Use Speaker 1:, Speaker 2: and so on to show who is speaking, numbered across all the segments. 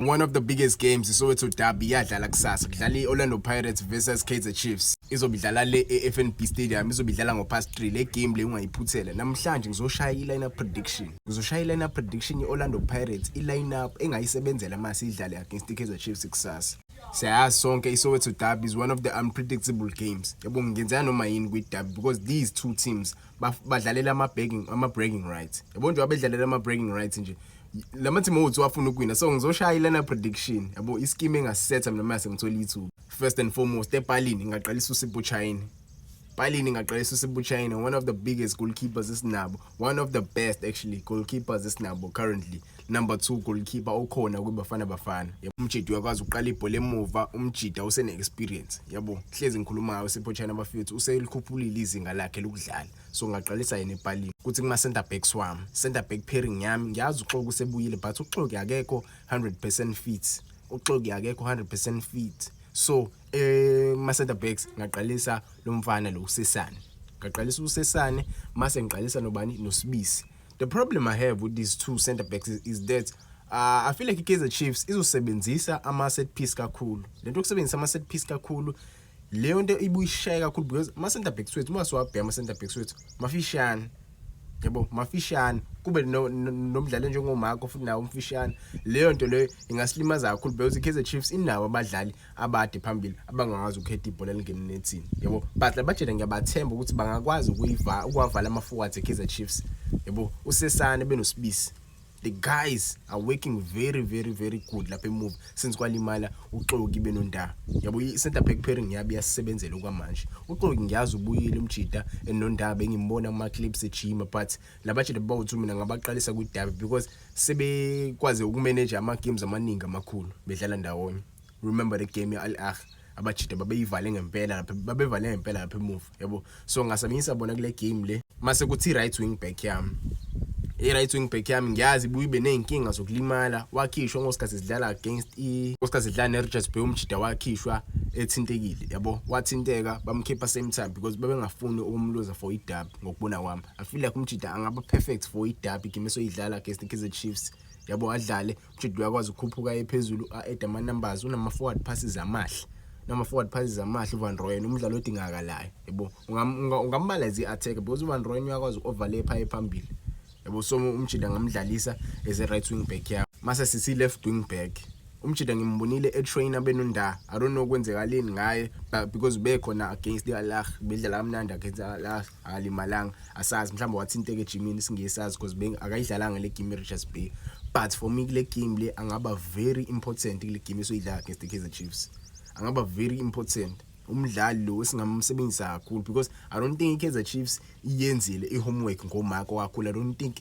Speaker 1: One of the biggest games iSoweto Derby iyadlala kusasa kudlala iOrlando Pirates versus Kaizer Chiefs izobidlala le eFNB Stadium izobidlala ngo-past 3 le game le ungayiphuthela namhlanje ngizoshaya i-lineup prediction iOrlando Pirates i-lineup engayisebenzela mase idlale against iKaizer Chiefs kusasa. Siyazi sonke iSoweto Derby is one of the unpredictable games. Yabo ngenzeka noma yini kwi-derby because these two teams badlalela ama-bragging rights. Yabo nje abedlalela ama-bragging rights nje lama team wothu afuna ukuwina so ngizoshaya ilana prediction yabo ischeme engasetha mina mase ngithola ithuba. First and foremost ePalini ngaqalisa uSipho China, one of the biggest goalkeepers esinabo, one of the best actually goalkeepers esinabo currently, number 2 goalkeeper okhona kuBafana Bafana. Umjidi uyakwazi uqala ibhola emuva, umjida usene experience yabo hlezi ngikhuluma ngayo uSipho China bafethu uselikhuphulile izinga lakhe lokudlala so ngaqalisa yena ePalini. Kuthi kuma center backs wami, center back pairing yami ngiyazi uXoki usebuyile but uXoki akekho 100% fit, uXoki akekho 100% fit. So ma center backs ngaqalisa lo mfana lo uSesane, ngaqalisa uSesane mase ngiqalisa nobani noSibisi. The problem I have with these two center backs is that I feel like iKaizer Chiefs izosebenzisa ama set piece kakhulu. Lento yokusebenzisa ama set piece kakhulu leyo nto ibuyishaya kakhulu because ama center backs wethu masiwabheka ama center backs wethu mafishane. Yabo mafishane kube nomdlalo njengoMarco futhi nawo umfishane, leyo nto leyo ingasilimaza kakhulu because iKaizer Chiefs inawo abadlali abade phambili abangakwazi ukhetha ibhola lingene nethini yabo but labajele ngiyabathemba ukuthi bangakwazi ukuwavala ama forwards eKaizer Chiefs yabo uSesane benoSibisi. The guys are working very good lapha emove since kwalimala uXoki benondaba yabo i-center back pairing yabi yasebenzela okwamanje. uXoki ngiyazi ubuyile umjida enondaba engimbona kuma clips ejima but labajele bawuthi mina ngabaqalisa kwiDerby because sebekwazi ukumanage ama games amaningi amakhulu bedlala ndawonye. Remember the game yeAl Ahly abajida babeyivale ngempela lapha emove yabo so ngasabenzisa bona kule game le mase kuthi right wing back yami. I-right wing back yami ngiyazi buyibe nenkinga zokulimala wakhishwa ngosikhathi sidlala against ngosikhathi sidlala neRichards Bay umjida wakhishwa ethintekile yabo wathinteka bamkhipha same time because babengafuni ukumloza for iDerby. Ngokubona kwami I feel like umjida angaba perfect for iDerby game esoyidlala against iKaizer Chiefs yabo adlale umjida uyakwazi ukukhuphuka ephezulu add ama numbers unama forward passes amahle uVan Rooyen umdlalo odingakalayo yabo ungambalazi i-attack because uVan Rooyen uyakwazi uku-overlap ephambili yabo so umjida ngamdlalisa as a right wing back yami mase sithi left wing back umjida ngimbonile etrainer benonda I don't know kwenzekaleni ngaye because bekhona against iAl Ahly bedlala kamnandi against iAl Ahly alimalanga asazi mhlawumbe wathinteke ejimini singesazi because akayidlalanga le game eRichards Bay but for me kule game le angaba very important kule game esoyidlala against iKaizer Chiefs, angaba very important umdlali lo esingamsebenzisa kakhulu because I don't think iKaizer Chiefs iyenzile ihomework ngoMarco kakhulu. I don't think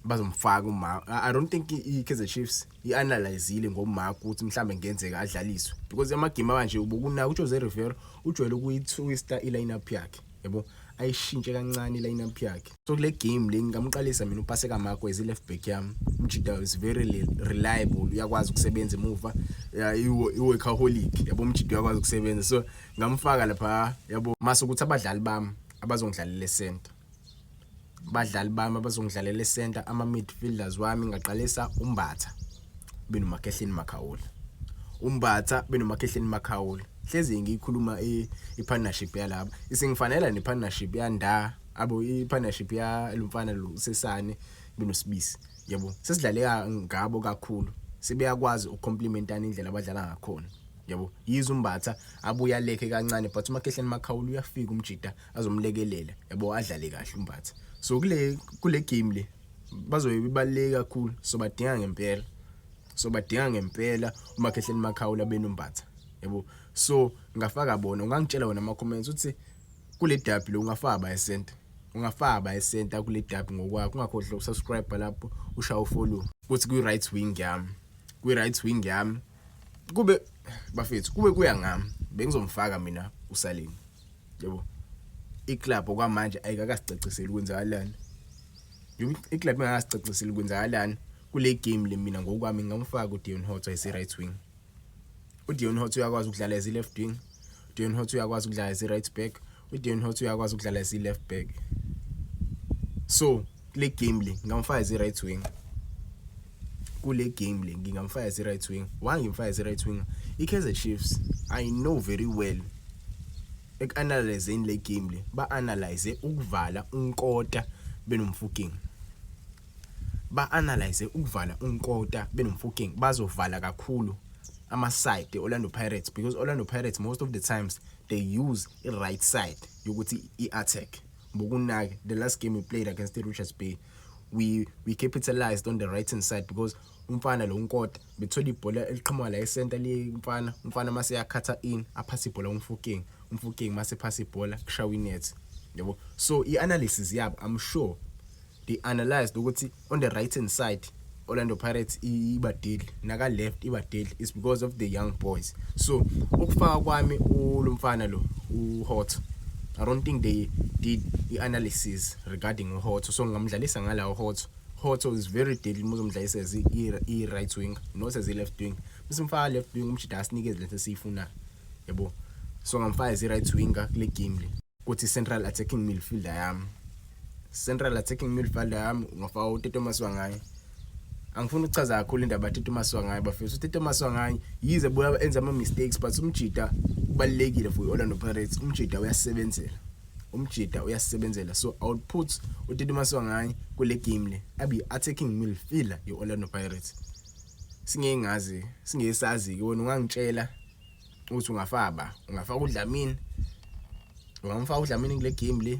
Speaker 1: bazomfaka uMarco. I don't think iKaizer Chiefs ianalyzeile ngoMarco ukuthi mhlambe ngenzeka adlaliswe because amagame manje ubukuna uJose Rivera ujwayele ukuyitwista ilineup yakhe yabo ayishintshe kancane ilineup yakhe. So kule game le ngamqalisa mina uPaseka Marco as left back yami. Umjida is very reliable, uyakwazi ukusebenza emuva i-workaholic yabo umjida uyakwazi ukusebenza so ngamfaka lapha yabo mase ukuthi abadlali bami abazongidlalela center, center ama midfielders wami ngaqalisa uMbatha benoMakehleni Makhawula. Hlezi ngiyikhuluma i-partnership yalabo isingifanele ne-partnership yanda abo i-partnership ya lumfana lo uSesane benoSibisi yabo sesidlaleka ngabo kakhulu sebeyakwazi ukucomplementana indlela abadlala ngakhona yabo yizo uMbatha abuya lekhe kancane but uMakehleni Makhawula uyafika umjida azomlekelela yabo adlale kahle uMbatha. So kule game le bazoyibaleka kakhulu so badinga ngempela uMakehleni Makhawula benoMbatha yabo so ngafaka bona ungangitshela wona ama comments uthi kule derby lo ungafaka ba center kule derby ngokwakho ungakhohlwa ukusubscribe lapho ushaya ufollow uthi kwi-right wing yami kube bafethu kuya ngami bengizomfaka mina uSaleni yabo iclub okwamanje ayikakasicaciseli ukwenzakalani iclub engakasicaciseli ukwenzakalani kule game le mina ngokwami ngamfaka uDeon Hotto as right wing. uDeon Hotto uyakwazi ukudlala as left wing, uDeon Hotto uyakwazi ukudlala as right back, uDeon Hotto uyakwazi ukudlala as left back. So kule game le ngamfaka as right wing kule game le ngingamfaka as right wing. Why ngimfaka as right wing? I-Kaizer Chiefs I know very well ek-analyzeni le game le ba-analyze ukuvala unkota benomfuking. Ba-analyze ukuvala unkota benomfuking. Bazovala kakhulu ama-side Orlando Pirates because Orlando Pirates most of the times they use the right side yokuthi i-attack. Bokunake the last game we played against the Richards Bay we capitalized on the right hand side because umfana lo unkota bethola ibhola eliqhamuka la e-center le umfana mase yakhatha in aphasa ibhola umfuking mase phasa ibhola kushawa inet yabo. So i-analysis yabo I'm sure they analyzed ukuthi on the right hand side Orlando Pirates ibadeli naka left ibadeli is because of the young boys. So ukufaka kwami lo mfana lo uHot I don't think they did the analysis regarding uHot, so ngamdlalisa ngala uHot. Hot is very deadly muzomdlalisa as i right wing not as i left wing. Musimfaka left wing umshida asinikeze lento siyifuna yabo. So ngamfaka as i right winger kule game le kuthi central attacking midfielder yami. Central attacking midfielder yami ngafaka uTeto Maswangayi. Angifuna ukuchaza kakhulu indaba yaTeto Maswangayi bafethu. uTeto Maswangayi yize buya enza ama mistakes but umjida kubalekile for Orlando Pirates. Umjida uyasebenzela. So I would put uTeto Maswangayi kule game le abi attacking midfielder ye-Orlando Pirates. Singesazi ke wena ungangitshela ukuthi ungafaka uDlamini. Ungamfaka uDlamini kule game le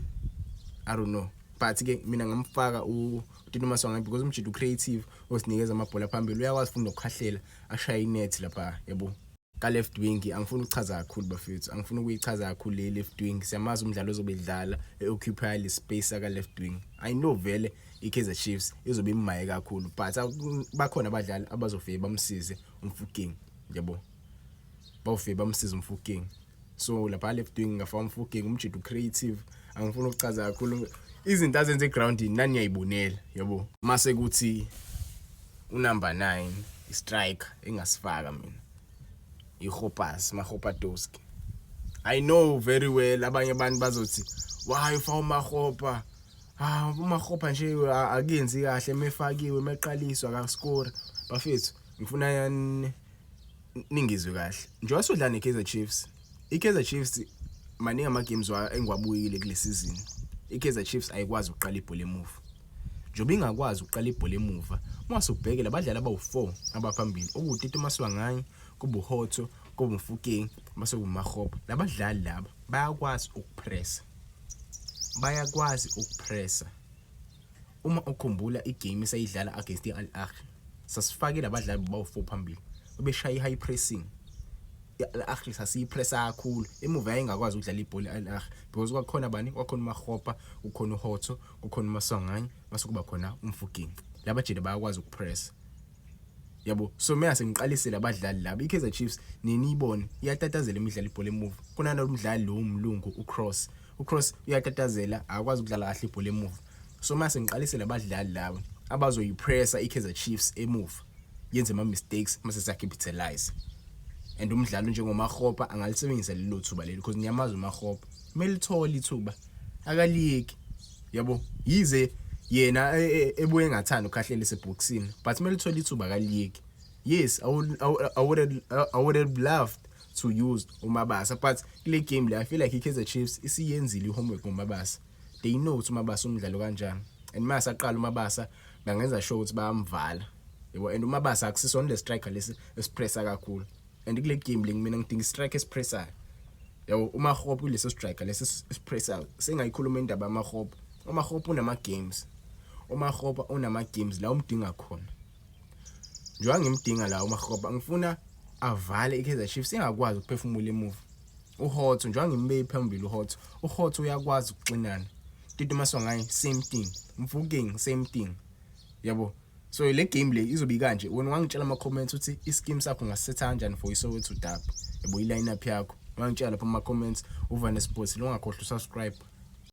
Speaker 1: I don't know. But ke mina ngamfaka uTeto Maswangayi because umjida creative osinikeza amabhola phambili uyakwazi futhi nokukhahlela ashaya inet lapha yabo. Ka left wing angifuna ukuchaza kakhulu bafethu. Angifuna ukuyichaza kakhulu le left wing. Siyamazi umdlalo ozobe idlala occupy le space aka left wing. I know vele i-Kaizer Chiefs izobe imaye kakhulu but bakhona abadlali abazofika bamsize umfuking yabo. Bawufika bamsize umfuking. So lapha left wing ngafaka umfuking umjida creative. Angifuna ukuchaza kakhulu izinto azenze ground nani ngiyayibonela yabo. Mase kuthi unumber 9 i-striker engasifaka mina Mahopatoski. I know very well abanye abantu bazothi why ufaka uMahopa uMahopa nje akenzi kahle mefakiwe meqaliswa akascore bafethu. Ngifuna ningizwe kahle njengoba sodlala neKaizer Chiefs. iKaizer Chiefs maningi ama games engwabuyile kule season. iKaizer Chiefs ayikwazi ukuqala ibhola emuva. Njobe ingakwazi ukuqala ibhola emuva mase ubhekela abadlali abawu4 abaphambili okuTeto Maswangayi kuba uHotho kuba umfuking mase kuMahopa. Labadlali laba bayakwazi ukupressa. Uma ukhumbula igame esayidlala against iAl Ahly sasifake labadlali bawu4 phambili beshaya high pressing. iAl Ahly sasiyipressa kakhulu emuva ayengakwazi ukudlala ibhola iAl Ahly because kwakhona bani kwakhona uMahopa kukhona uHotho kukhona uMaswangayi mase kuba khona umfuking. Labajede bayakwazi ukupressa yabo. So mina sengiqalisela abadlali laba iKaizer Chiefs nenibone iyatatazela imidlalo ibhola emuva. Kuna nomdlali lo umlungu uCross uyatatazela akwazi ukudlala kahle ibhola emuva. So mina sengiqalisela abadlali laba abazoyipressa iKaizer Chiefs emuva yenze ama mistakes mase sakapitalize. And umdlalo njengoMahopa angalisebenzisa lelo thuba leli because niyamazi uMahopa melithola ithuba akaliyeki yabo. Yize yena ebuye ngathanda ukhahlela eseboxini but melithola ithuba akaliyeki. Yes, I would have loved to use uMabasa but kule game le I feel like iKaizer Chiefs isiyenzile ihomework ngoMabasa. They know ukuthi uMabasa umdlalo kanjani and mase aqala uMabasa bangenza sure ukuthi bayamvala yabo. And uMabasa akusisona le striker lesi espressa kakhulu and kule game le mina ngidinga striker espressa yabo. uMahopa kulesi striker lesi espressa sengayikhuluma indaba yaMahopa. uMahopa unama games la umdinga khona. Njengoba ngimdinga la uMahopa ngifuna avale iKaizer Chiefs engakwazi ukuphefumula emuva. uHotho njengoba ngimbe phambili uHotho uyakwazi ukuxinana. Teto Maswangayi same thing. Mfuking same thing yabo. So le game le izobe kanje wena wangitshela ama comments uthi ischeme sakho ngasetha kanjani for iSoweto Derby yabo. I line up yakho wangitshela lapha ama comments uVane Sports lo ngakhohlwa subscribe.